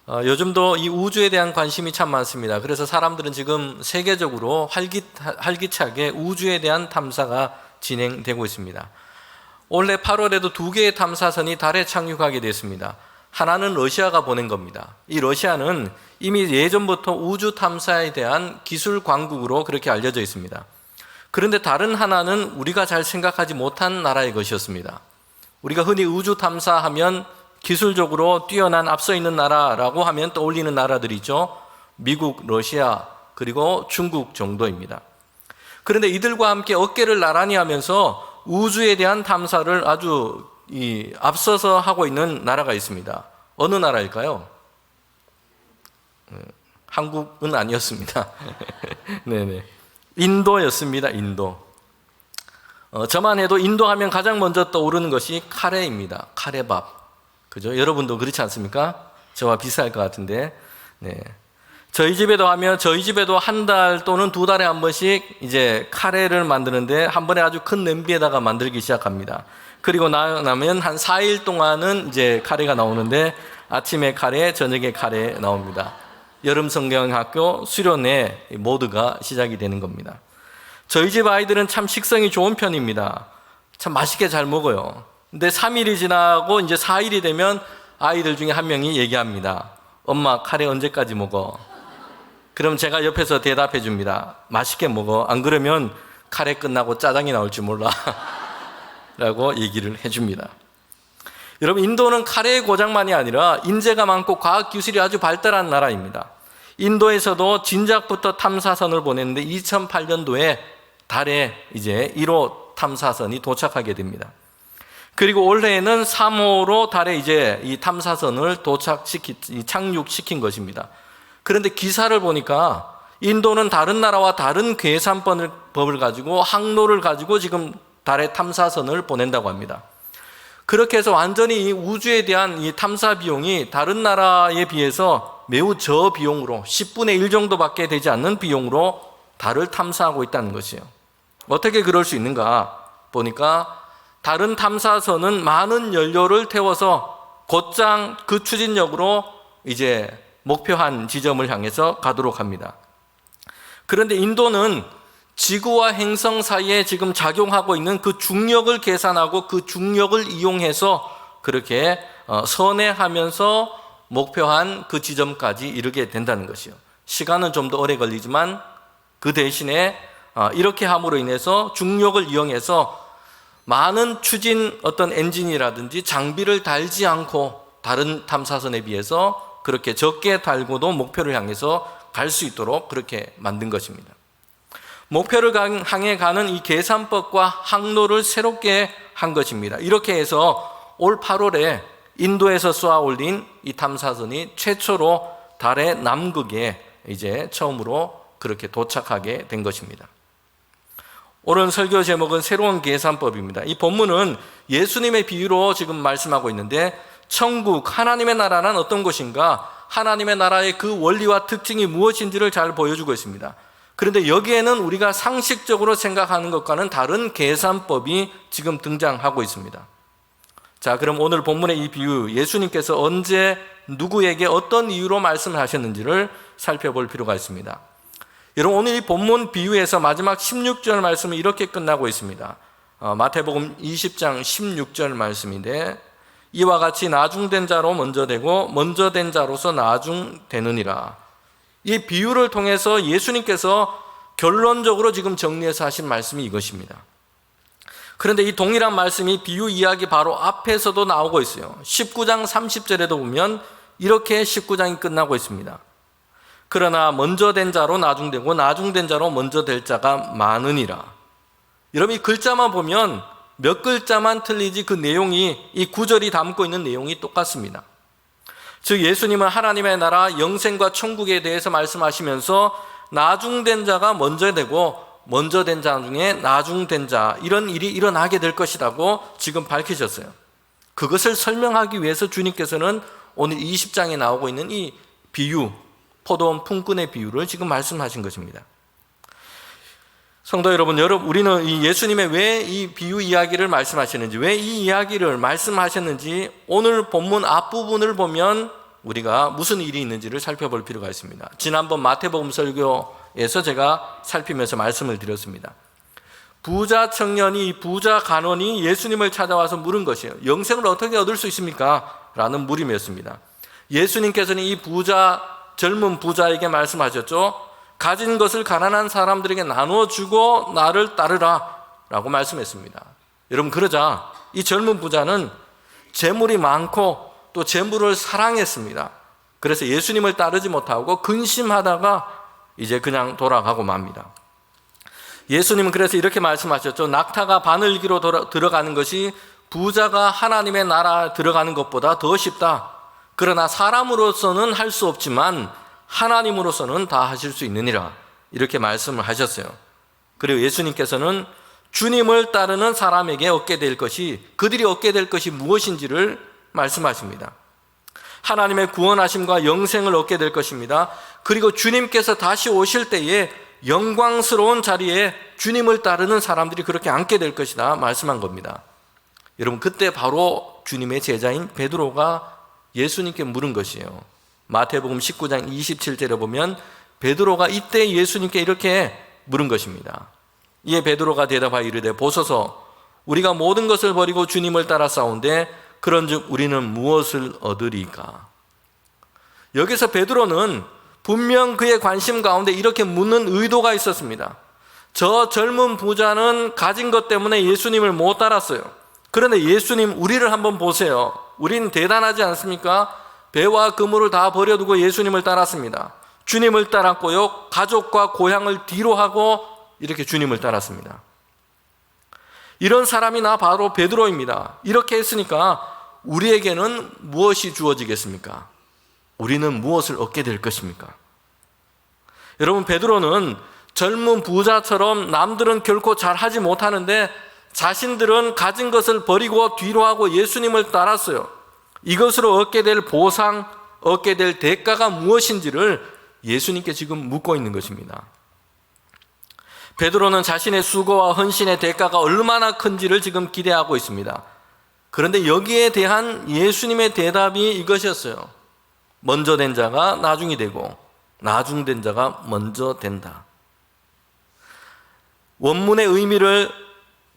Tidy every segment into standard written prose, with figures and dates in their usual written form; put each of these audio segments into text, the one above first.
요즘도 이 우주에 대한 관심이 참 많습니다. 그래서 사람들은 지금 세계적으로 활기차게 우주에 대한 탐사가 진행되고 있습니다. 올해 8월에도 2개의 탐사선이 달에 착륙하게 됐습니다. 하나는 러시아가 보낸 겁니다. 이 러시아는 이미 예전부터 우주 탐사에 대한 기술 강국으로 그렇게 알려져 있습니다. 그런데 다른 하나는 우리가 잘 생각하지 못한 나라의 것이었습니다. 우리가 흔히 우주 탐사하면 기술적으로 뛰어난 앞서 있는 나라라고 하면 떠올리는 나라들이죠. 미국, 러시아, 그리고 중국 정도입니다. 그런데 이들과 함께 어깨를 나란히 하면서 우주에 대한 탐사를 아주 앞서서 하고 있는 나라가 있습니다. 어느 나라일까요? 한국은 아니었습니다. 네네. 인도였습니다. 인도. 저만 해도 인도 하면 가장 먼저 떠오르는 것이 카레입니다. 카레밥. 그죠? 여러분도 그렇지 않습니까? 저와 비슷할 것 같은데. 네. 저희 집에도 한 달 또는 2달에 한 번씩 이제 카레를 만드는데 한 번에 아주 큰 냄비에다가 만들기 시작합니다. 그리고 나면 한 4일 동안은 이제 카레가 나오는데 아침에 카레, 저녁에 카레 나옵니다. 여름 성경학교 수련회 모두가 시작이 되는 겁니다. 저희 집 아이들은 참 식성이 좋은 편입니다. 참 맛있게 잘 먹어요. 근데 3일이 지나고 이제 4일이 되면 아이들 중에 한 명이 얘기합니다. 엄마, 카레 언제까지 먹어? 그럼 제가 옆에서 대답해 줍니다. 맛있게 먹어. 안 그러면 카레 끝나고 짜장이 나올 줄 몰라. 라고 얘기를 해줍니다. 여러분, 인도는 카레의 고장만이 아니라 인재가 많고 과학기술이 아주 발달한 나라입니다. 인도에서도 진작부터 탐사선을 보냈는데 2008년도에 달에 이제 1호 탐사선이 도착하게 됩니다. 그리고 올해에는 3호로 달에 이제 이 탐사선을 착륙시킨 것입니다. 그런데 기사를 보니까 인도는 다른 나라와 다른 계산법을 가지고 항로를 가지고 지금 달에 탐사선을 보낸다고 합니다. 그렇게 해서 완전히 이 우주에 대한 이 탐사 비용이 다른 나라에 비해서 매우 저비용으로 10분의 1 정도밖에 되지 않는 비용으로 달을 탐사하고 있다는 것이에요. 어떻게 그럴 수 있는가 보니까 다른 탐사선은 많은 연료를 태워서 곧장 그 추진력으로 이제 목표한 지점을 향해서 가도록 합니다. 그런데 인도는 지구와 행성 사이에 지금 작용하고 있는 그 중력을 계산하고 그 중력을 이용해서 그렇게 선회하면서 목표한 그 지점까지 이르게 된다는 것이요. 시간은 좀 더 오래 걸리지만 그 대신에 이렇게 함으로 인해서 중력을 이용해서 많은 추진 어떤 엔진이라든지 장비를 달지 않고 다른 탐사선에 비해서 그렇게 적게 달고도 목표를 향해서 갈 수 있도록 그렇게 만든 것입니다. 목표를 향해 가는 이 계산법과 항로를 새롭게 한 것입니다. 이렇게 해서 올 8월에 인도에서 쏘아 올린 이 탐사선이 최초로 달의 남극에 이제 처음으로 그렇게 도착하게 된 것입니다. 오늘 설교 제목은 새로운 계산법입니다. 이 본문은 예수님의 비유로 지금 말씀하고 있는데 천국, 하나님의 나라는 어떤 것인가? 하나님의 나라의 그 원리와 특징이 무엇인지를 잘 보여주고 있습니다. 그런데 여기에는 우리가 상식적으로 생각하는 것과는 다른 계산법이 지금 등장하고 있습니다. 자, 그럼 오늘 본문의 이 비유, 예수님께서 언제 누구에게 어떤 이유로 말씀을 하셨는지를 살펴볼 필요가 있습니다. 여러분, 오늘 이 본문 비유에서 마지막 16절 말씀은 이렇게 끝나고 있습니다. 마태복음 20장 16절 말씀인데 이와 같이 나중된 자로 먼저 되고 먼저 된 자로서 나중되느니라. 이 비유를 통해서 예수님께서 결론적으로 지금 정리해서 하신 말씀이 이것입니다. 그런데 이 동일한 말씀이 비유 이야기 바로 앞에서도 나오고 있어요. 19장 30절에도 보면 이렇게 19장이 끝나고 있습니다. 그러나 먼저 된 자로 나중되고 나중된 자로 먼저 될 자가 많으니라. 여러분, 이 글자만 보면 몇 글자만 틀리지 그 내용이, 이 구절이 담고 있는 내용이 똑같습니다. 즉 예수님은 하나님의 나라 영생과 천국에 대해서 말씀하시면서 나중된 자가 먼저 되고 먼저 된 자 중에 나중된 자, 이런 일이 일어나게 될 것이라고 지금 밝히셨어요. 그것을 설명하기 위해서 주님께서는 오늘 20장에 나오고 있는 이 비유, 포도원 품꾼의 비유를 지금 말씀하신 것입니다. 성도 여러분, 우리는 이 예수님의 왜 이 비유 이야기를 말씀하시는지, 왜 이 이야기를 말씀하셨는지 오늘 본문 앞부분을 보면 우리가 무슨 일이 있는지를 살펴볼 필요가 있습니다. 지난번 마태복음 설교에서 제가 살피면서 말씀을 드렸습니다. 부자 청년이, 부자 간원이 예수님을 찾아와서 물은 것이에요. 영생을 어떻게 얻을 수 있습니까? 라는 물음이었습니다. 예수님께서는 이 젊은 부자에게 말씀하셨죠. 가진 것을 가난한 사람들에게 나눠주고 나를 따르라 라고 말씀했습니다. 여러분, 그러자 이 젊은 부자는 재물이 많고 또 재물을 사랑했습니다. 그래서 예수님을 따르지 못하고 근심하다가 이제 그냥 돌아가고 맙니다. 예수님은 그래서 이렇게 말씀하셨죠. 낙타가 바늘기로 들어가는 것이 부자가 하나님의 나라에 들어가는 것보다 더 쉽다. 그러나 사람으로서는 할 수 없지만 하나님으로서는 다 하실 수 있느니라. 이렇게 말씀을 하셨어요. 그리고 예수님께서는 주님을 따르는 사람에게 그들이 얻게 될 것이 무엇인지를 말씀하십니다. 하나님의 구원하심과 영생을 얻게 될 것입니다. 그리고 주님께서 다시 오실 때에 영광스러운 자리에 주님을 따르는 사람들이 그렇게 앉게 될 것이다 말씀한 겁니다. 여러분, 그때 바로 주님의 제자인 베드로가 예수님께 물은 것이에요. 마태복음 19장 27절에 보면 베드로가 이때 예수님께 이렇게 물은 것입니다. 이에 베드로가 대답하여 이르되 보소서, 우리가 모든 것을 버리고 주님을 따라 싸운데 그런즉 우리는 무엇을 얻으리까? 여기서 베드로는 분명 그의 관심 가운데 이렇게 묻는 의도가 있었습니다. 저 젊은 부자는 가진 것 때문에 예수님을 못 따랐어요. 그런데 예수님, 우리를 한번 보세요. 우린 대단하지 않습니까? 배와 그물을 다 버려두고 예수님을 따랐습니다. 주님을 따랐고요, 가족과 고향을 뒤로 하고 이렇게 주님을 따랐습니다. 이런 사람이 나 바로 베드로입니다. 이렇게 했으니까 우리에게는 무엇이 주어지겠습니까? 우리는 무엇을 얻게 될 것입니까? 여러분, 베드로는 젊은 부자처럼 남들은 결코 잘하지 못하는데 자신들은 가진 것을 버리고 뒤로 하고 예수님을 따랐어요. 이것으로 얻게 될 보상, 얻게 될 대가가 무엇인지를 예수님께 지금 묻고 있는 것입니다. 베드로는 자신의 수고와 헌신의 대가가 얼마나 큰지를 지금 기대하고 있습니다. 그런데 여기에 대한 예수님의 대답이 이것이었어요. 먼저 된 자가 나중이 되고 나중된 자가 먼저 된다. 원문의 의미를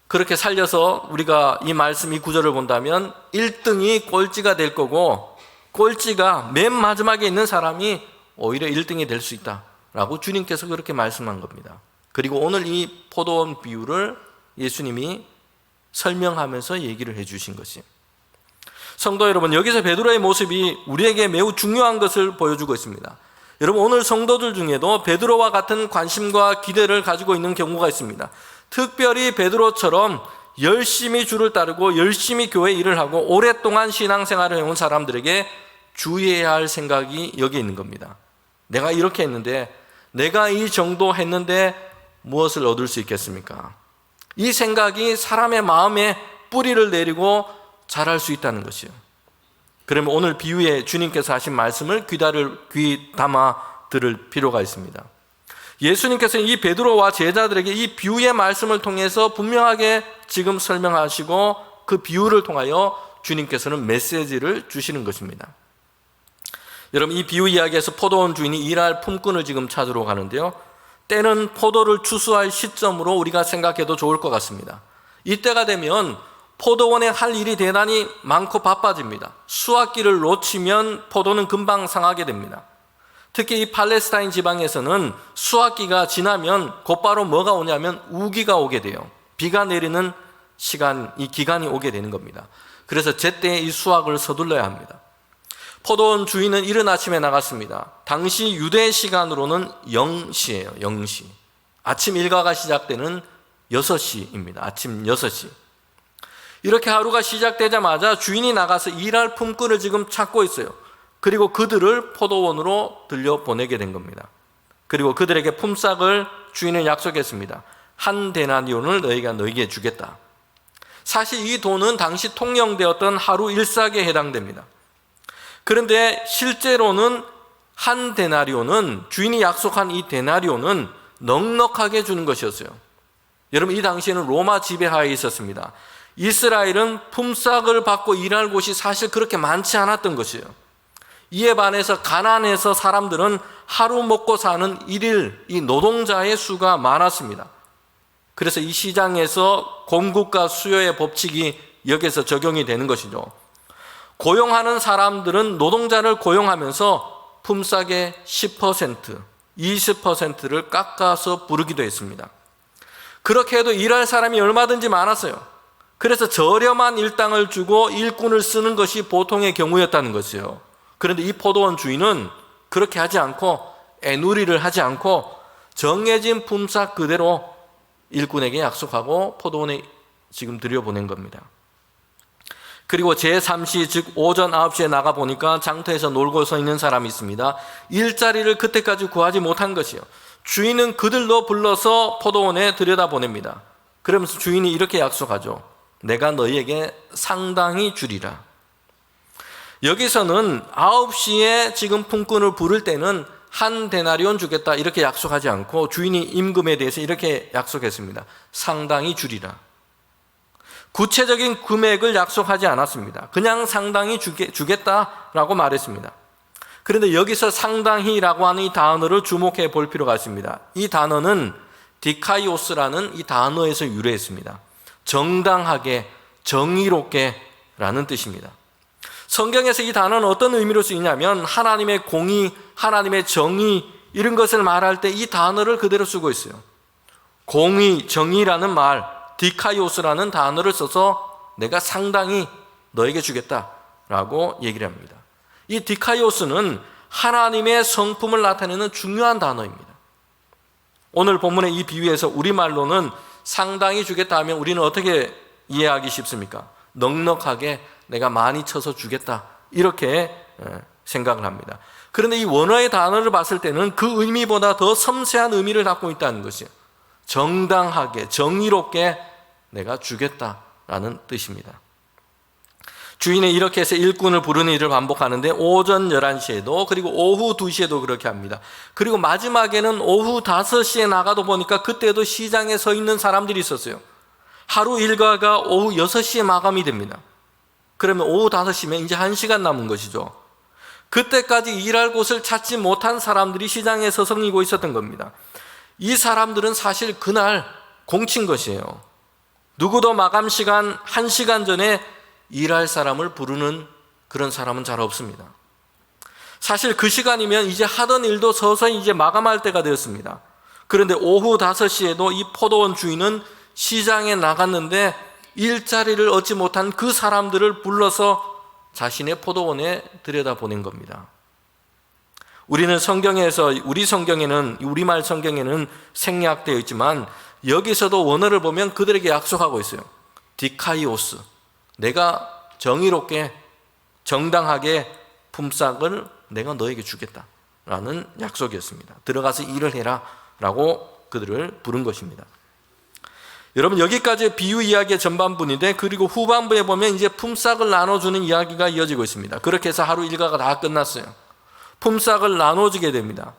그렇게 살려서 우리가 이 말씀, 이 구절을 본다면 1등이 꼴찌가 될 거고 꼴찌가 맨 마지막에 있는 사람이 오히려 1등이 될 수 있다라고 주님께서 그렇게 말씀한 겁니다. 그리고 오늘 이 포도원 비유를 예수님이 설명하면서 얘기를 해주신 것이, 성도 여러분, 여기서 베드로의 모습이 우리에게 매우 중요한 것을 보여주고 있습니다. 여러분, 오늘 성도들 중에도 베드로와 같은 관심과 기대를 가지고 있는 경우가 있습니다. 특별히 베드로처럼 열심히 주를 따르고 열심히 교회 일을 하고 오랫동안 신앙생활을 해온 사람들에게 주의해야 할 생각이 여기 있는 겁니다. 내가 이렇게 했는데, 내가 이 정도 했는데 무엇을 얻을 수 있겠습니까? 이 생각이 사람의 마음에 뿌리를 내리고 자랄 수 있다는 것이요. 그러면 오늘 비유에 주님께서 하신 말씀을 귀 담아 들을 필요가 있습니다. 예수님께서는 이 베드로와 제자들에게 이 비유의 말씀을 통해서 분명하게 지금 설명하시고 그 비유를 통하여 주님께서는 메시지를 주시는 것입니다. 여러분, 이 비유 이야기에서 포도원 주인이 일할 품꾼을 지금 찾으러 가는데요, 때는 포도를 추수할 시점으로 우리가 생각해도 좋을 것 같습니다. 이때가 되면 포도원에 할 일이 대단히 많고 바빠집니다. 수확기를 놓치면 포도는 금방 상하게 됩니다. 특히 이 팔레스타인 지방에서는 수확기가 지나면 곧바로 뭐가 오냐면 우기가 오게 돼요. 비가 내리는 이 기간이 오게 되는 겁니다. 그래서 제때 이 수확을 서둘러야 합니다. 포도원 주인은 이른 아침에 나갔습니다. 당시 유대 시간으로는 0시예요. 0시. 아침 일과가 시작되는 6시입니다. 아침 6시. 이렇게 하루가 시작되자마자 주인이 나가서 일할 품꾼을 지금 찾고 있어요. 그리고 그들을 포도원으로 들려보내게 된 겁니다. 그리고 그들에게 품삯을 주인은 약속했습니다. 1 데나리온을 너에게 주겠다. 사실 이 돈은 당시 통용되었던 하루 일삭에 해당됩니다. 그런데 실제로는 1 데나리온은, 주인이 약속한 이 데나리온은 넉넉하게 주는 것이었어요. 여러분, 이 당시에는 로마 지배하에 있었습니다. 이스라엘은 품삯을 받고 일할 곳이 사실 그렇게 많지 않았던 것이에요. 이에 반해서 가난해서 사람들은 하루 먹고 사는 일일 이 노동자의 수가 많았습니다. 그래서 이 시장에서 공급과 수요의 법칙이 여기서 적용이 되는 것이죠. 고용하는 사람들은 노동자를 고용하면서 품삯의 10%, 20%를 깎아서 부르기도 했습니다. 그렇게 해도 일할 사람이 얼마든지 많았어요. 그래서 저렴한 일당을 주고 일꾼을 쓰는 것이 보통의 경우였다는 것이에요. 그런데 이 포도원 주인은 그렇게 하지 않고 애누리를 하지 않고 정해진 품삯 그대로 일꾼에게 약속하고 포도원에 지금 들여보낸 겁니다. 그리고 제3시 즉 오전 9시에 나가보니까 장터에서 놀고 서 있는 사람이 있습니다. 일자리를 그때까지 구하지 못한 것이요. 주인은 그들도 불러서 포도원에 들여다보냅니다. 그러면서 주인이 이렇게 약속하죠. 내가 너희에게 상당히 주리라. 여기서는 9시에 지금 품꾼을 부를 때는 한 데나리온 주겠다 이렇게 약속하지 않고 주인이 임금에 대해서 이렇게 약속했습니다. 상당히 주리라. 구체적인 금액을 약속하지 않았습니다. 그냥 상당히 주겠다라고 말했습니다. 그런데 여기서 상당히라고 하는 이 단어를 주목해 볼 필요가 있습니다. 이 단어는 디카이오스라는 이 단어에서 유래했습니다. 정당하게, 정의롭게 라는 뜻입니다. 성경에서 이 단어는 어떤 의미로 쓰이냐면 하나님의 공의, 하나님의 정의 이런 것을 말할 때 이 단어를 그대로 쓰고 있어요. 공의, 정의라는 말, 디카이오스라는 단어를 써서 내가 상당히 너에게 주겠다라고 얘기를 합니다. 이 디카이오스는 하나님의 성품을 나타내는 중요한 단어입니다. 오늘 본문의 이 비유에서 우리말로는 상당히 주겠다 하면 우리는 어떻게 이해하기 쉽습니까? 넉넉하게 내가 많이 쳐서 주겠다 이렇게 생각을 합니다. 그런데 이 원어의 단어를 봤을 때는 그 의미보다 더 섬세한 의미를 갖고 있다는 것이에요. 정당하게 정의롭게 내가 주겠다라는 뜻입니다. 주인이 이렇게 해서 일꾼을 부르는 일을 반복하는데 오전 11시에도 그리고 오후 2시에도 그렇게 합니다. 그리고 마지막에는 오후 5시에 나가도 보니까 그때도 시장에 서 있는 사람들이 있었어요. 하루 일과가 오후 6시에 마감이 됩니다. 그러면 오후 5시면 이제 1시간 남은 것이죠. 그때까지 일할 곳을 찾지 못한 사람들이 시장에 서성이고 있었던 겁니다. 이 사람들은 사실 그날 공친 것이에요. 누구도 마감 시간 1시간 전에 일할 사람을 부르는 그런 사람은 잘 없습니다. 사실 그 시간이면 이제 하던 일도 서서히 이제 마감할 때가 되었습니다. 그런데 오후 5시에도 이 포도원 주인은 시장에 나갔는데 일자리를 얻지 못한 그 사람들을 불러서 자신의 포도원에 들여다보낸 겁니다. 우리는 성경에서 우리 성경에는 우리말 성경에는 생략되어 있지만 여기서도 원어를 보면 그들에게 약속하고 있어요. 디카이오스, 내가 정의롭게 정당하게 품삯을 내가 너에게 주겠다라는 약속이었습니다. 들어가서 일을 해라 라고 그들을 부른 것입니다. 여러분 여기까지 비유 이야기의 전반부인데 그리고 후반부에 보면 이제 품삯을 나눠주는 이야기가 이어지고 있습니다. 그렇게 해서 하루 일과가 다 끝났어요. 품삯을 나눠주게 됩니다.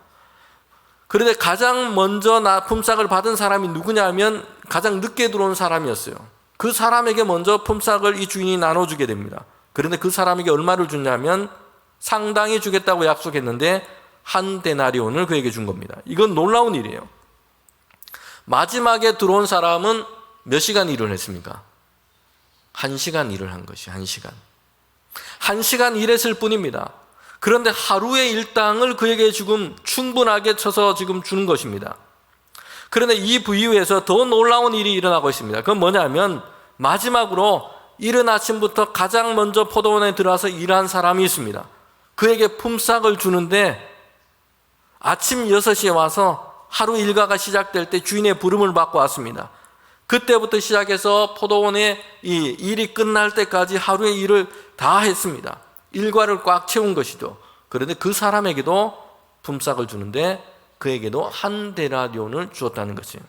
그런데 가장 먼저 품삯을 받은 사람이 누구냐면 가장 늦게 들어온 사람이었어요. 그 사람에게 먼저 품삯을 이 주인이 나눠주게 됩니다. 그런데 그 사람에게 얼마를 주냐면 상당히 주겠다고 약속했는데 한 데나리온을 그에게 준 겁니다. 이건 놀라운 일이에요. 마지막에 들어온 사람은 몇 시간 일을 했습니까? 1시간 일을 한 것이 1시간. 1시간 일했을 뿐입니다. 그런데 하루의 일당을 그에게 지금 충분하게 쳐서 지금 주는 것입니다. 그런데 이 비유에서 더 놀라운 일이 일어나고 있습니다. 그건 뭐냐면 마지막으로 이른 아침부터 가장 먼저 포도원에 들어와서 일한 사람이 있습니다. 그에게 품삯을 주는데 아침 6시에 와서 하루 일과가 시작될 때 주인의 부름을 받고 왔습니다. 그때부터 시작해서 포도원의 이 일이 끝날 때까지 하루의 일을 다 했습니다. 일과를 꽉 채운 것이죠. 그런데 그 사람에게도 품삯을 주는데 그에게도 한 데나리온을 주었다는 것이에요.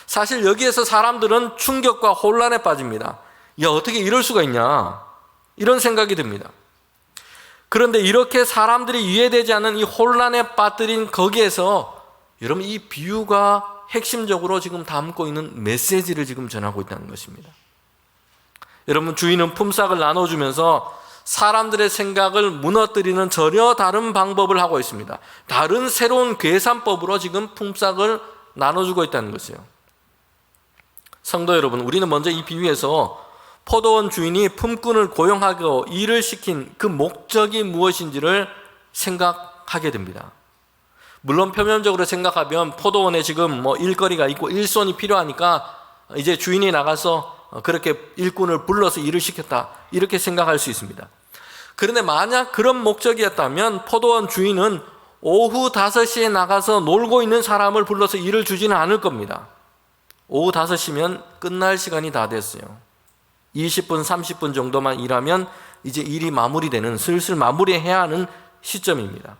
사실 여기에서 사람들은 충격과 혼란에 빠집니다. 야, 어떻게 이럴 수가 있냐? 이런 생각이 듭니다. 그런데 이렇게 사람들이 이해되지 않는 이 혼란에 빠뜨린 거기에서 여러분 이 비유가 핵심적으로 지금 담고 있는 메시지를 지금 전하고 있다는 것입니다. 여러분 주인은 품삯을 나눠주면서 사람들의 생각을 무너뜨리는 전혀 다른 방법을 하고 있습니다. 다른 새로운 계산법으로 지금 품삯을 나눠주고 있다는 것이에요. 성도 여러분, 우리는 먼저 이 비유에서 포도원 주인이 품꾼을 고용하고 일을 시킨 그 목적이 무엇인지를 생각하게 됩니다. 물론 표면적으로 생각하면 포도원에 지금 일거리가 있고 일손이 필요하니까 이제 주인이 나가서 그렇게 일꾼을 불러서 일을 시켰다, 이렇게 생각할 수 있습니다. 그런데 만약 그런 목적이었다면 포도원 주인은 오후 5시에 나가서 놀고 있는 사람을 불러서 일을 주지는 않을 겁니다. 오후 5시면 끝날 시간이 다 됐어요. 20분, 30분 정도만 일하면 이제 일이 마무리되는, 슬슬 마무리해야 하는 시점입니다.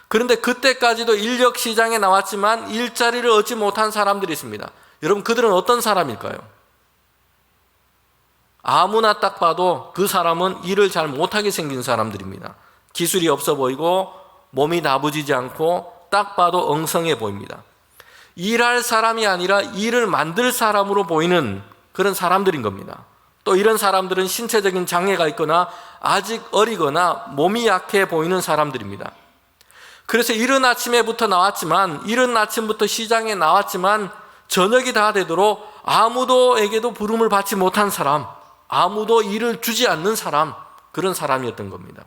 그런데 그때까지도 인력 시장에 나왔지만 일자리를 얻지 못한 사람들이 있습니다. 여러분, 그들은 어떤 사람일까요? 아무나 딱 봐도 그 사람은 일을 잘 못하게 생긴 사람들입니다. 기술이 없어 보이고 몸이 나부지지 않고 딱 봐도 엉성해 보입니다. 일할 사람이 아니라 일을 만들 사람으로 보이는 그런 사람들인 겁니다. 또 이런 사람들은 신체적인 장애가 있거나 아직 어리거나 몸이 약해 보이는 사람들입니다. 그래서 이른 아침에부터 나왔지만, 이른 아침부터 시장에 나왔지만 저녁이 다 되도록 아무도에게도 부름을 받지 못한 사람, 아무도 일을 주지 않는 사람, 그런 사람이었던 겁니다.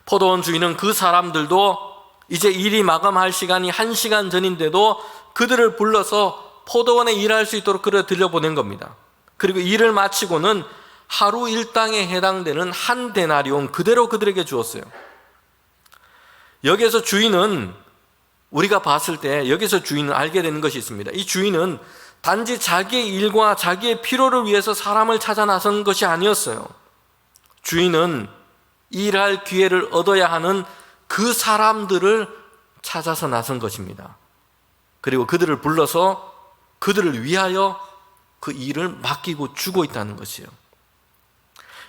포도원 주인은 그 사람들도 이제 일이 마감할 시간이 1시간 전인데도 그들을 불러서 포도원에 일할 수 있도록 들여보낸 겁니다. 그리고 일을 마치고는 하루 일당에 해당되는 한 데나리온 그대로 그들에게 주었어요. 여기에서 주인은, 우리가 봤을 때 여기서 주인은 알게 되는 것이 있습니다. 이 주인은 단지 자기의 일과 자기의 필요를 위해서 사람을 찾아 나선 것이 아니었어요. 주인은 일할 기회를 얻어야 하는 그 사람들을 찾아서 나선 것입니다. 그리고 그들을 불러서 그들을 위하여 그 일을 맡기고 주고 있다는 것이에요.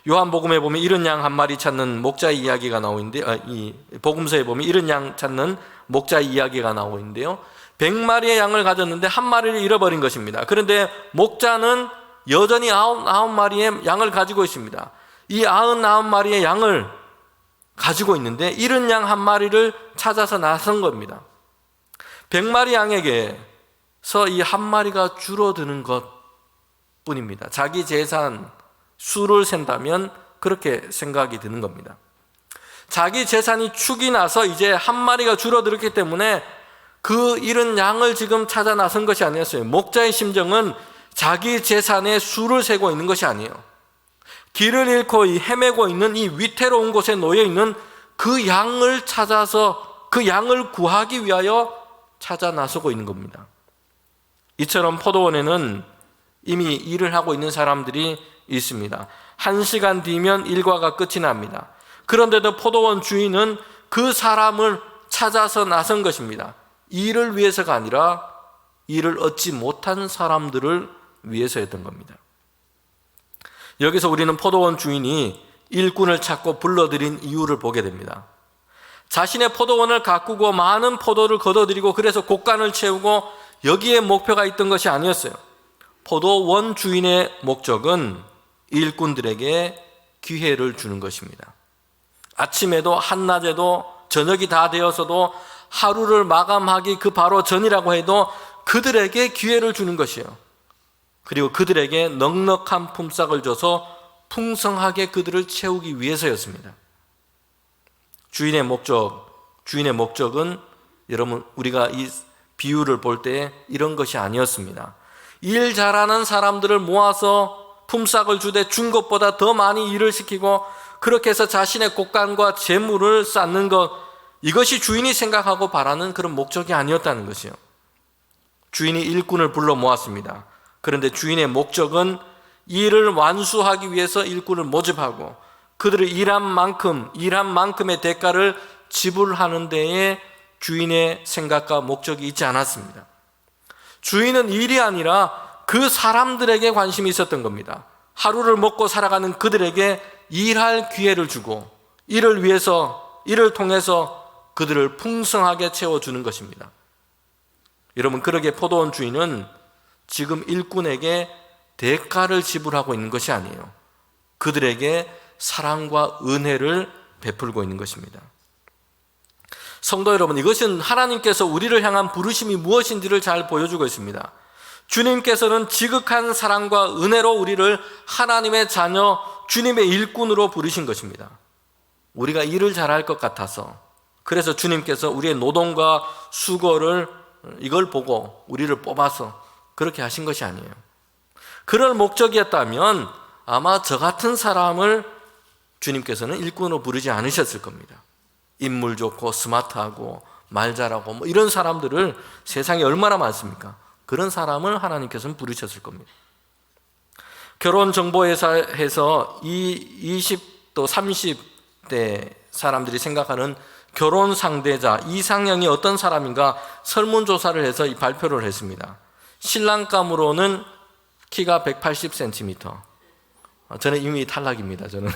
요한복음에 보면 이른 양 한 마리 찾는 목자의 이야기가 나오는데, 이 복음서에 보면 이른 양 찾는 목자의 이야기가 나오고 있는데요, 100마리의 양을 가졌는데 한 마리를 잃어버린 것입니다. 그런데 목자는 여전히 99마리의 양을 가지고 있습니다. 이 99마리의 양을 가지고 있는데 잃은 양 한 마리를 찾아서 나선 겁니다. 100마리 양에게서 이 한 마리가 줄어드는 것 뿐입니다. 자기 재산 수를 센다면 그렇게 생각이 드는 겁니다. 자기 재산이 축이 나서 이제 한 마리가 줄어들었기 때문에 그 잃은 양을 지금 찾아 나선 것이 아니었어요. 목자의 심정은 자기 재산의 수를 세고 있는 것이 아니에요. 길을 잃고 헤매고 있는 이 위태로운 곳에 놓여 있는 그 양을 찾아서 그 양을 구하기 위하여 찾아 나서고 있는 겁니다. 이처럼 포도원에는 이미 일을 하고 있는 사람들이 있습니다. 1시간 뒤면 일과가 끝이 납니다. 그런데도 포도원 주인은 그 사람을 찾아서 나선 것입니다. 일을 위해서가 아니라 일을 얻지 못한 사람들을 위해서였던 겁니다. 여기서 우리는 포도원 주인이 일꾼을 찾고 불러들인 이유를 보게 됩니다. 자신의 포도원을 가꾸고 많은 포도를 거둬들이고 그래서 곡간을 채우고 여기에 목표가 있던 것이 아니었어요. 포도원 주인의 목적은 일꾼들에게 기회를 주는 것입니다. 아침에도 한낮에도 저녁이 다 되어서도 하루를 마감하기 그 바로 전이라고 해도 그들에게 기회를 주는 것이에요. 그리고 그들에게 넉넉한 품삯을 줘서 풍성하게 그들을 채우기 위해서였습니다. 주인의 목적은 여러분, 우리가 이 비유를 볼 때 이런 것이 아니었습니다. 일 잘하는 사람들을 모아서 품삯을 주되 준 것보다 더 많이 일을 시키고 그렇게 해서 자신의 곡간과 재물을 쌓는 것, 이것이 주인이 생각하고 바라는 그런 목적이 아니었다는 것이요. 주인이 일꾼을 불러 모았습니다. 그런데 주인의 목적은 일을 완수하기 위해서 일꾼을 모집하고 그들을 일한 만큼의 대가를 지불하는 데에 주인의 생각과 목적이 있지 않았습니다. 주인은 일이 아니라 그 사람들에게 관심이 있었던 겁니다. 하루를 먹고 살아가는 그들에게 일할 기회를 주고 일을 통해서 그들을 풍성하게 채워주는 것입니다. 여러분, 그러기에 포도원 주인은 지금 일꾼에게 대가를 지불하고 있는 것이 아니에요. 그들에게 사랑과 은혜를 베풀고 있는 것입니다. 성도 여러분, 이것은 하나님께서 우리를 향한 부르심이 무엇인지를 잘 보여주고 있습니다. 주님께서는 지극한 사랑과 은혜로 우리를 하나님의 자녀, 주님의 일꾼으로 부르신 것입니다. 우리가 일을 잘할 것 같아서, 그래서 주님께서 우리의 노동과 수고를 이걸 보고 우리를 뽑아서 그렇게 하신 것이 아니에요. 그럴 목적이었다면 아마 저 같은 사람을 주님께서는 일꾼으로 부르지 않으셨을 겁니다. 인물 좋고 스마트하고 말 잘하고 뭐 이런 사람들을 세상에 얼마나 많습니까? 그런 사람을 하나님께서는 부르셨을 겁니다. 결혼정보회사에서 이 20, 또 30대 사람들이 생각하는 결혼 상대자 이상형이 어떤 사람인가 설문조사를 해서 이 발표를 했습니다. 신랑감으로는 키가 180cm. 저는 이미 탈락입니다. 저는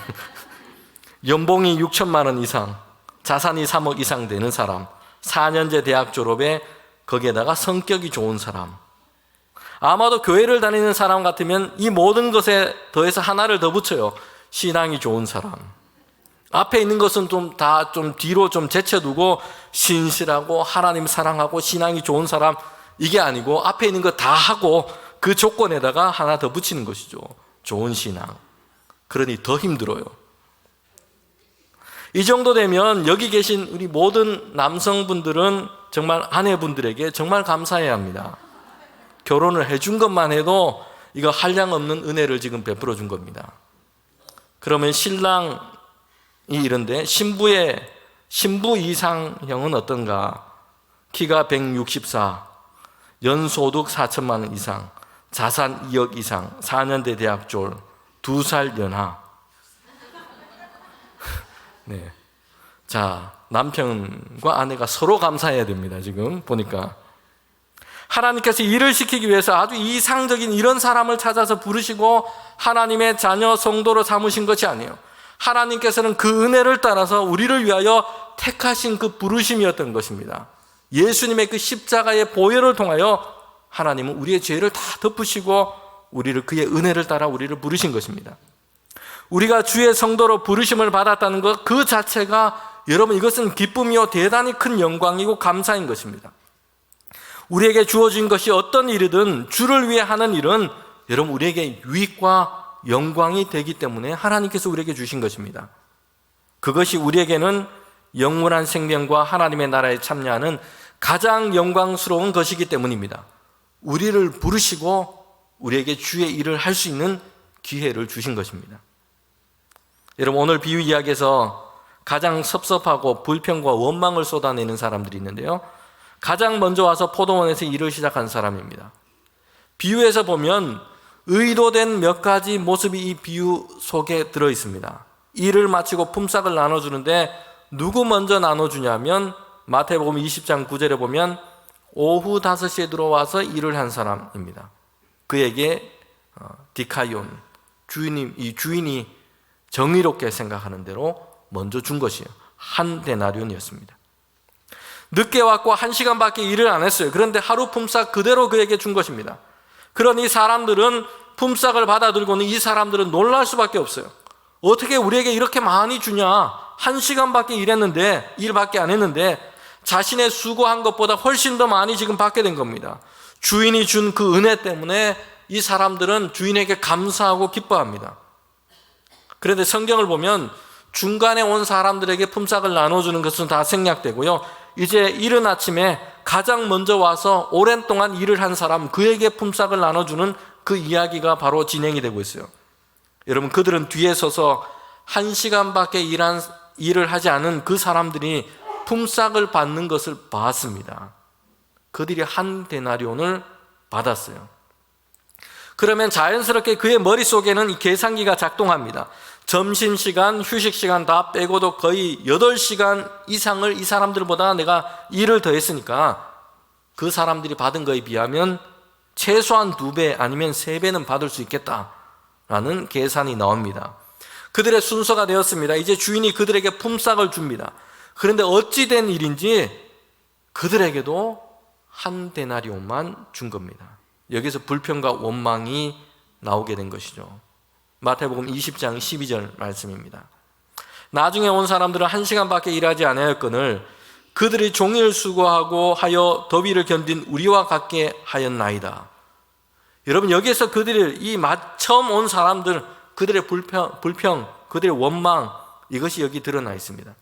연봉이 6천만 원 이상, 자산이 3억 이상 되는 사람, 4년제 대학 졸업에 거기에다가 성격이 좋은 사람. 아마도 교회를 다니는 사람 같으면 이 모든 것에 더해서 하나를 더 붙여요. 신앙이 좋은 사람. 앞에 있는 것은 좀 뒤로 좀 제쳐두고 신실하고 하나님 사랑하고 신앙이 좋은 사람, 이게 아니고 앞에 있는 거 다 하고 그 조건에다가 하나 더 붙이는 것이죠. 좋은 신앙. 그러니 더 힘들어요. 이 정도 되면 여기 계신 우리 모든 남성분들은 정말 아내분들에게 정말 감사해야 합니다. 결혼을 해준 것만 해도 이거 한량없는 은혜를 지금 베풀어 준 겁니다. 그러면 신랑이 이런데 신부 이상형은 어떤가? 키가 164, 연소득 4천만 원 이상, 자산 2억 이상, 4년대 대학 졸, 2살 연하. 네. 자, 남편과 아내가 서로 감사해야 됩니다. 지금 보니까 하나님께서 일을 시키기 위해서 아주 이상적인 이런 사람을 찾아서 부르시고 하나님의 자녀 성도로 삼으신 것이 아니에요. 하나님께서는 그 은혜를 따라서 우리를 위하여 택하신 그 부르심이었던 것입니다. 예수님의 그 십자가의 보혈을 통하여 하나님은 우리의 죄를 다 덮으시고 우리를 그의 은혜를 따라 우리를 부르신 것입니다. 우리가 주의 성도로 부르심을 받았다는 것 그 자체가 여러분 이것은 기쁨이요 대단히 큰 영광이고 감사인 것입니다. 우리에게 주어진 것이 어떤 일이든 주를 위해 하는 일은 여러분 우리에게 유익과 영광이 되기 때문에 하나님께서 우리에게 주신 것입니다. 그것이 우리에게는 영원한 생명과 하나님의 나라에 참여하는 가장 영광스러운 것이기 때문입니다. 우리를 부르시고 우리에게 주의 일을 할 수 있는 기회를 주신 것입니다. 여러분 오늘 비유 이야기에서 가장 섭섭하고 불평과 원망을 쏟아내는 사람들이 있는데요. 가장 먼저 와서 포도원에서 일을 시작한 사람입니다. 비유에서 보면 의도된 몇 가지 모습이 이 비유 속에 들어 있습니다. 일을 마치고 품삯을 나눠주는데 누구 먼저 나눠주냐면 마태복음 20장 9절에 보면 오후 5시에 들어와서 일을 한 사람입니다. 그에게 디카이온, 주인이 정의롭게 생각하는 대로 먼저 준 것이에요. 한 데나리온이었습니다. 늦게 왔고 1시간밖에 일을 안 했어요. 그런데 하루 품삯 그대로 그에게 준 것입니다. 그러니 사람들은 품삯을 받아들고는 이 사람들은 놀랄 수밖에 없어요. 어떻게 우리에게 이렇게 많이 주냐? 1시간밖에 일했는데, 일밖에 안 했는데 자신의 수고한 것보다 훨씬 더 많이 지금 받게 된 겁니다. 주인이 준 그 은혜 때문에 이 사람들은 주인에게 감사하고 기뻐합니다. 그런데 성경을 보면 중간에 온 사람들에게 품삯을 나눠주는 것은 다 생략되고요. 이제 이른 아침에 가장 먼저 와서 오랜 동안 일을 한 사람, 그에게 품삯을 나눠주는 그 이야기가 바로 진행이 되고 있어요. 여러분, 그들은 뒤에 서서 1시간밖에 일을 하지 않은 그 사람들이 품삯을 받는 것을 봤습니다. 그들이 한 데나리온을 받았어요. 그러면 자연스럽게 그의 머릿속에는 이 계산기가 작동합니다. 점심시간, 휴식시간 다 빼고도 거의 8시간 이상을 이 사람들보다 내가 일을 더 했으니까 그 사람들이 받은 거에 비하면 최소한 2배 아니면 3배는 받을 수 있겠다라는 계산이 나옵니다. 그들의 순서가 되었습니다. 이제 주인이 그들에게 품삯을 줍니다. 그런데 어찌 된 일인지 그들에게도 한 데나리온만 준 겁니다. 여기서 불평과 원망이 나오게 된 것이죠. 마태복음 20장 12절 말씀입니다. 나중에 온 사람들은 1시간밖에 일하지 아니하였거늘 그들이 종일 수고하고 하여 더위를 견딘 우리와 같게 하였나이다. 여러분, 여기에서 그들이 처음 온 사람들, 그들의 불평, 그들의 원망, 이것이 여기 드러나 있습니다.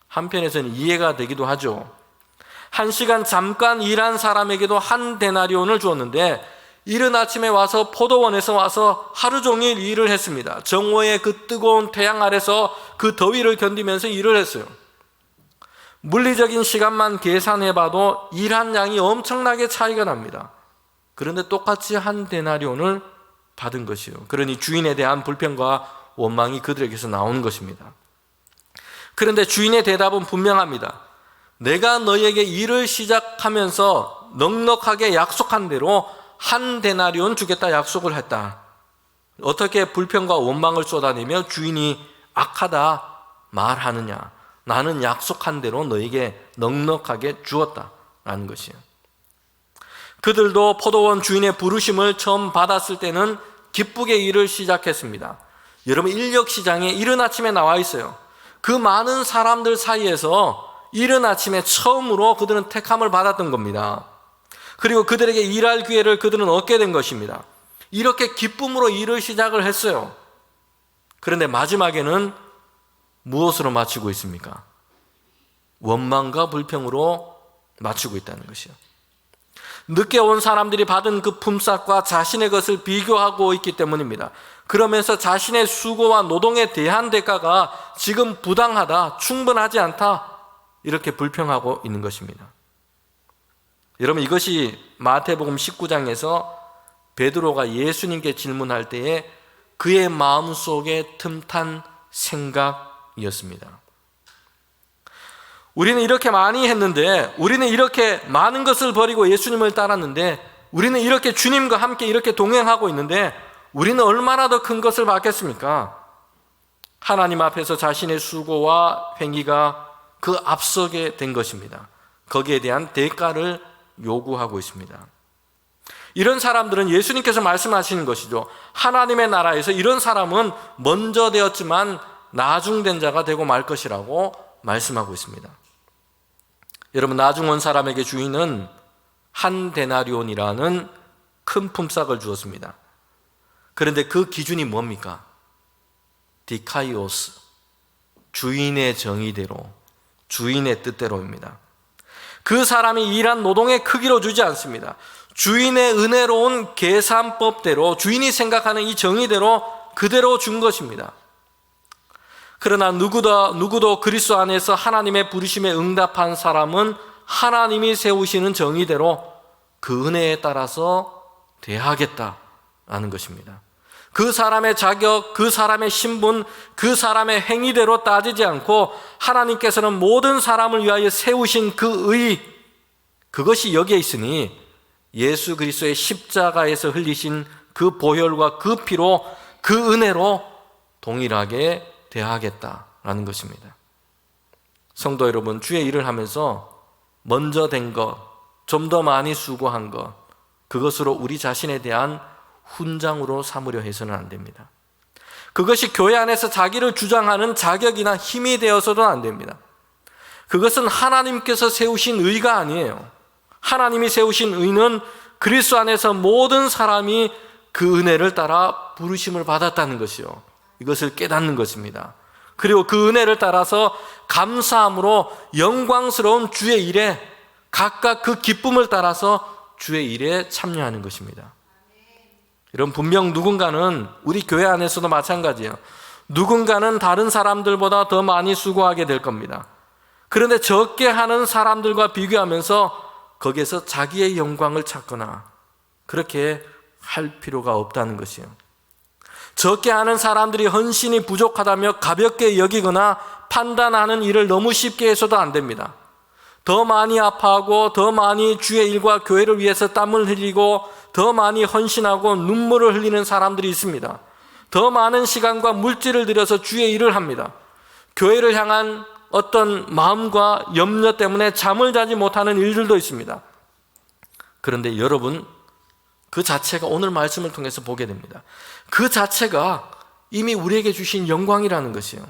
한편에서는 이해가 되기도 하죠. 1시간 잠깐 일한 사람에게도 한 데나리온을 주었는데 이른 아침에 와서 포도원에서 와서 하루 종일 일을 했습니다. 정오에 그 뜨거운 태양 아래서 그 더위를 견디면서 일을 했어요. 물리적인 시간만 계산해봐도 일한 양이 엄청나게 차이가 납니다. 그런데 똑같이 한 데나리온을 받은 것이요. 그러니 주인에 대한 불평과 원망이 그들에게서 나오는 것입니다. 그런데 주인의 대답은 분명합니다. 내가 너에게 일을 시작하면서 넉넉하게 약속한 대로 한 데나리온 주겠다 약속을 했다. 어떻게 불평과 원망을 쏟아내며 주인이 악하다 말하느냐. 나는 약속한 대로 너에게 넉넉하게 주었다라는 것이에요. 그들도 포도원 주인의 부르심을 처음 받았을 때는 기쁘게 일을 시작했습니다. 여러분, 인력시장에 이른 아침에 나와 있어요. 그 많은 사람들 사이에서 이른 아침에 처음으로 그들은 택함을 받았던 겁니다. 그리고 그들에게 일할 기회를 그들은 얻게 된 것입니다. 이렇게 기쁨으로 일을 시작을 했어요. 그런데 마지막에는 무엇으로 마치고 있습니까? 원망과 불평으로 마치고 있다는 것이요. 늦게 온 사람들이 받은 그 품삯과 자신의 것을 비교하고 있기 때문입니다. 그러면서 자신의 수고와 노동에 대한 대가가 지금 부당하다, 충분하지 않다, 이렇게 불평하고 있는 것입니다. 여러분, 이것이 마태복음 19장에서 베드로가 예수님께 질문할 때에 그의 마음속에 틈탄 생각이었습니다. 우리는 이렇게 많이 했는데, 우리는 이렇게 많은 것을 버리고 예수님을 따랐는데, 우리는 이렇게 주님과 함께 이렇게 동행하고 있는데 우리는 얼마나 더 큰 것을 받겠습니까? 하나님 앞에서 자신의 수고와 행위가 그 앞서게 된 것입니다. 거기에 대한 대가를 요구하고 있습니다. 이런 사람들은 예수님께서 말씀하시는 것이죠. 하나님의 나라에서 이런 사람은 먼저 되었지만 나중된 자가 되고 말 것이라고 말씀하고 있습니다. 여러분, 나중 온 사람에게 주인은 한 데나리온이라는 큰 품삯을 주었습니다. 그런데 그 기준이 뭡니까? 디카이오스, 주인의 정의대로, 주인의 뜻대로입니다. 그 사람이 일한 노동의 크기로 주지 않습니다. 주인의 은혜로운 계산법대로, 주인이 생각하는 이 정의대로 그대로 준 것입니다. 그러나 누구도 그리스도 안에서 하나님의 부르심에 응답한 사람은 하나님이 세우시는 정의대로 그 은혜에 따라서 대하겠다라는 것입니다. 그 사람의 자격, 그 사람의 신분, 그 사람의 행위대로 따지지 않고 하나님께서는 모든 사람을 위하여 세우신 그 의, 그것이 여기에 있으니 예수 그리스도의 십자가에서 흘리신 그 보혈과 그 피로, 그 은혜로 동일하게 대하겠다라는 것입니다. 성도 여러분, 주의 일을 하면서 먼저 된 것, 좀 더 많이 수고한 것, 그것으로 우리 자신에 대한 훈장으로 삼으려 해서는 안 됩니다. 그것이 교회 안에서 자기를 주장하는 자격이나 힘이 되어서도 안 됩니다. 그것은 하나님께서 세우신 의가 아니에요. 하나님이 세우신 의는 그리스도 안에서 모든 사람이 그 은혜를 따라 부르심을 받았다는 것이요. 이것을 깨닫는 것입니다. 그리고 그 은혜를 따라서 감사함으로 영광스러운 주의 일에 각각 그 기쁨을 따라서 주의 일에 참여하는 것입니다. 여러분, 분명 누군가는 우리 교회 안에서도 마찬가지예요. 누군가는 다른 사람들보다 더 많이 수고하게 될 겁니다. 그런데 적게 하는 사람들과 비교하면서 거기에서 자기의 영광을 찾거나 그렇게 할 필요가 없다는 것이에요. 적게 하는 사람들이 헌신이 부족하다며 가볍게 여기거나 판단하는 일을 너무 쉽게 해서도 안 됩니다. 더 많이 아파하고 더 많이 주의 일과 교회를 위해서 땀을 흘리고 더 많이 헌신하고 눈물을 흘리는 사람들이 있습니다. 더 많은 시간과 물질을 들여서 주의 일을 합니다. 교회를 향한 어떤 마음과 염려 때문에 잠을 자지 못하는 일들도 있습니다. 그런데 여러분, 그 자체가 오늘 말씀을 통해서 보게 됩니다. 그 자체가 이미 우리에게 주신 영광이라는 것이요.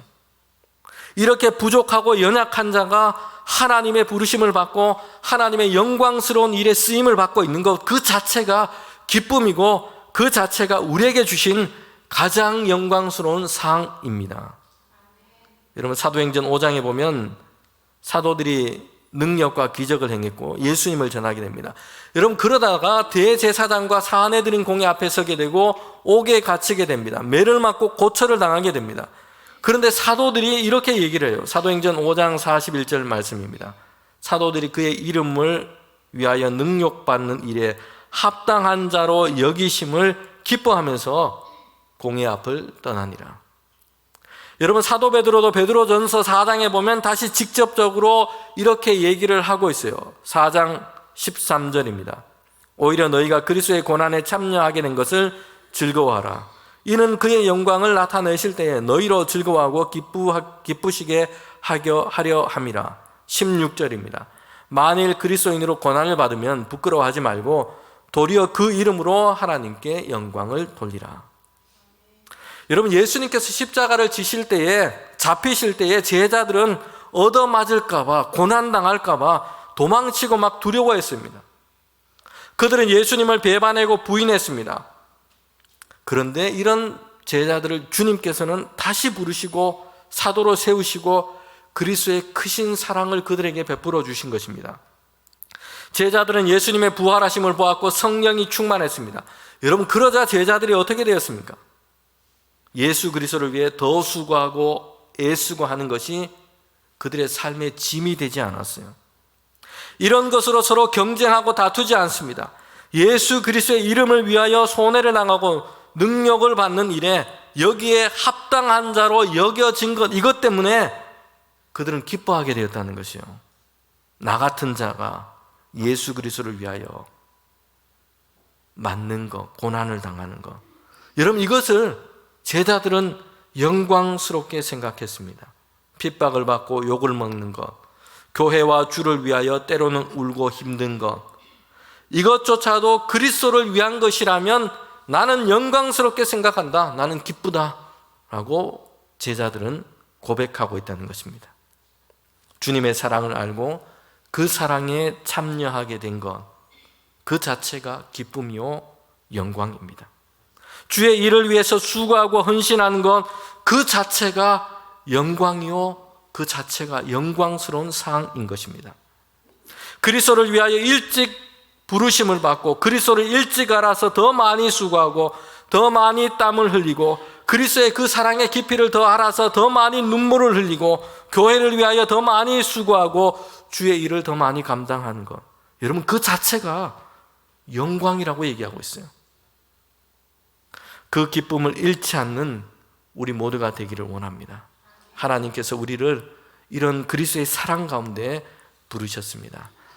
이렇게 부족하고 연약한 자가 하나님의 부르심을 받고 하나님의 영광스러운 일에 쓰임을 받고 있는 것, 그 자체가 기쁨이고 그 자체가 우리에게 주신 가장 영광스러운 상입니다. 여러분, 사도행전 5장에 보면 사도들이 능력과 기적을 행했고 예수님을 전하게 됩니다. 여러분, 그러다가 대제사장과 사안에 드린 공회 앞에 서게 되고 옥에 갇히게 됩니다. 매를 맞고 고초를 당하게 됩니다. 그런데 사도들이 이렇게 얘기를 해요. 사도행전 5장 41절 말씀입니다. 사도들이 그의 이름을 위하여 능력받는 일에 합당한 자로 여기심을 기뻐하면서 공회 앞을 떠나니라. 여러분, 사도 베드로도 베드로전서 4장에 보면 다시 직접적으로 이렇게 얘기를 하고 있어요. 4장 13절입니다. 오히려 너희가 그리스도의 고난에 참여하게 된 것을 즐거워하라. 이는 그의 영광을 나타내실 때에 너희로 즐거워하고 기쁘시게 하려 함이라. 16절입니다. 만일 그리스도인으로 고난을 받으면 부끄러워하지 말고 도리어 그 이름으로 하나님께 영광을 돌리라. 여러분, 예수님께서 십자가를 지실 때에, 잡히실 때에 제자들은 얻어맞을까봐, 고난당할까봐 도망치고 막 두려워했습니다. 그들은 예수님을 배반하고 부인했습니다. 그런데 이런 제자들을 주님께서는 다시 부르시고 사도로 세우시고 그리스도의 크신 사랑을 그들에게 베풀어 주신 것입니다. 제자들은 예수님의 부활하심을 보았고 성령이 충만했습니다. 여러분, 그러자 제자들이 어떻게 되었습니까? 예수 그리스도를 위해 더 수고하고 애쓰고 하는 것이 그들의 삶의 짐이 되지 않았어요. 이런 것으로 서로 경쟁하고 다투지 않습니다. 예수 그리스도의 이름을 위하여 손해를 당하고 능력을 받는 일에 여기에 합당한 자로 여겨진 것, 이것 때문에 그들은 기뻐하게 되었다는 것이요. 나 같은 자가 예수 그리스도를 위하여 맞는 것, 고난을 당하는 것, 여러분, 이것을 제자들은 영광스럽게 생각했습니다. 핍박을 받고 욕을 먹는 것, 교회와 주를 위하여 때로는 울고 힘든 것, 이것조차도 그리스도를 위한 것이라면 나는 영광스럽게 생각한다, 나는 기쁘다 라고 제자들은 고백하고 있다는 것입니다. 주님의 사랑을 알고 그 사랑에 참여하게 된 것, 그 자체가 기쁨이요 영광입니다. 주의 일을 위해서 수고하고 헌신하는 것, 그 자체가 영광이요, 그 자체가 영광스러운 상인 것입니다. 그리스도를 위하여 일찍 부르심을 받고 그리스도를 일찍 알아서 더 많이 수고하고 더 많이 땀을 흘리고 그리스도의 그 사랑의 깊이를 더 알아서 더 많이 눈물을 흘리고 교회를 위하여 더 많이 수고하고 주의 일을 더 많이 감당하는 것, 여러분, 그 자체가 영광이라고 얘기하고 있어요. 그 기쁨을 잃지 않는 우리 모두가 되기를 원합니다. 하나님께서 우리를 이런 그리스도의 사랑 가운데 부르셨습니다.